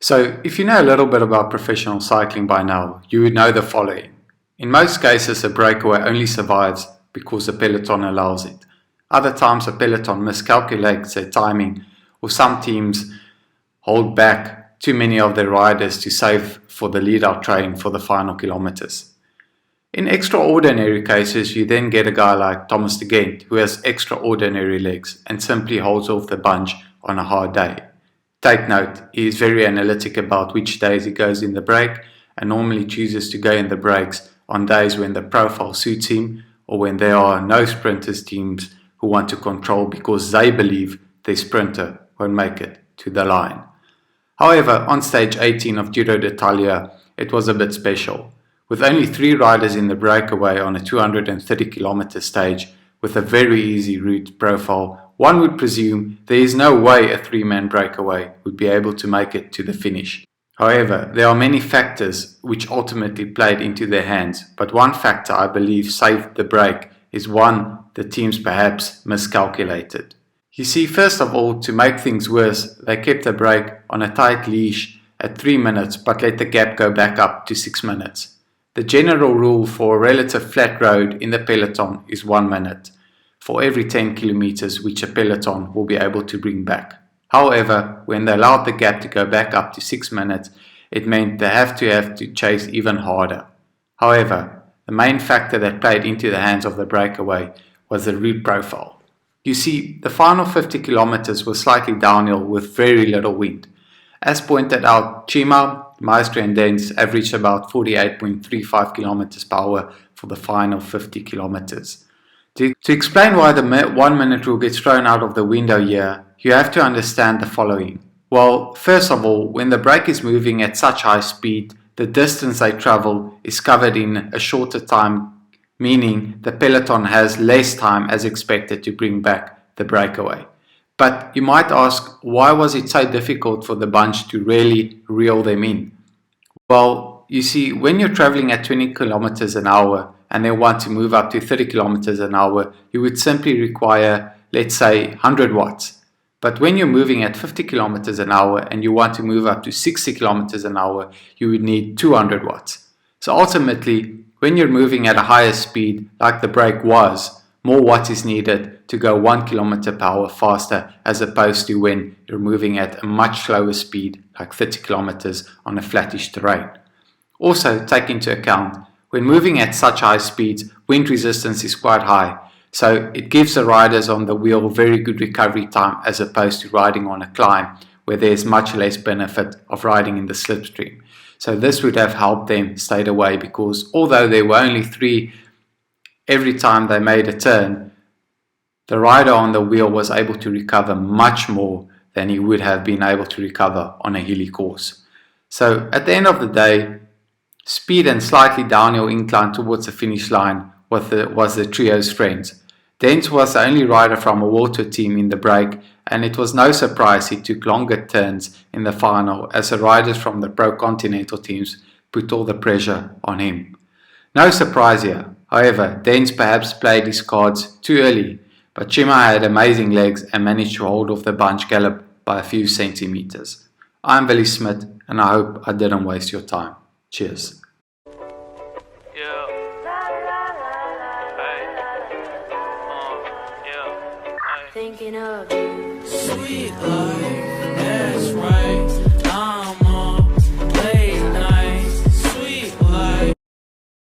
So, if you know a little bit about professional cycling by now, you would know the following. In most cases, a breakaway only survives because a peloton allows it. Other times, a peloton miscalculates their timing, or some teams hold back too many of their riders to save for the lead-out train for the final kilometers. In extraordinary cases, you then get a guy like Thomas de Gendt, who has extraordinary legs and simply holds off the bunch on a hard day. Take note, he is very analytic about which days he goes in the break and normally chooses to go in the breaks on days when the profile suits him or when there are no sprinters teams who want to control because they believe their sprinter won't make it to the line. However, on stage 18 of Giro d'Italia, it was a bit special. With only 3 riders in the breakaway on a 230 km stage with a very easy route profile, one would presume there is no way a 3-man breakaway would be able to make it to the finish. However, there are many factors which ultimately played into their hands, but one factor I believe saved the break is one the teams perhaps miscalculated. You see, first of all, to make things worse, they kept the break on a tight leash at 3 minutes but let the gap go back up to 6 minutes. The general rule for a relative flat road in the peloton is 1 minute for every 10 kilometers which a peloton will be able to bring back. However, when they allowed the gap to go back up to 6 minutes, it meant they have to chase even harder. However, the main factor that played into the hands of the breakaway was the route profile. You see, the final 50 kilometers was slightly downhill with very little wind. As pointed out, Chima, Maestro and Dens averaged about 48.35 km per hour for the final 50 kilometers. To explain why the 1 minute rule gets thrown out of the window here, you have to understand the following. Well, first of all, when the break is moving at such high speed, the distance they travel is covered in a shorter time, meaning the peloton has less time as expected to bring back the breakaway. But you might ask, why was it so difficult for the bunch to really reel them in? Well, you see, when you're traveling at 20 kilometers an hour and they want to move up to 30 kilometers an hour, you would simply require, let's say, 100 watts. But when you're moving at 50 kilometers an hour and you want to move up to 60 kilometers an hour, you would need 200 watts. So ultimately, when you're moving at a higher speed, like the break was, more watts is needed to go 1 kilometer per hour faster as opposed to when you're moving at a much slower speed, like 30 kilometers on a flattish terrain. Also, take into account, when moving at such high speeds, wind resistance is quite high, so it gives the riders on the wheel very good recovery time as opposed to riding on a climb where there's much less benefit of riding in the slipstream. So this would have helped them stay away because although there were only 3 every time they made a turn, the rider on the wheel was able to recover much more than he would have been able to recover on a hilly course. So at the end of the day, speed and slightly downhill incline towards the finish line was the trio's friends. Dens was the only rider from a water team in the break, and it was no surprise he took longer turns in the final as the riders from the pro-continental teams put all the pressure on him. No surprise here. However, Dens perhaps played his cards too early, but Chima had amazing legs and managed to hold off the bunch gallop by a few centimeters. I'm Willie Smit, and I hope I didn't waste your time. Cheers. Thinking of you. Sweet life, that's right.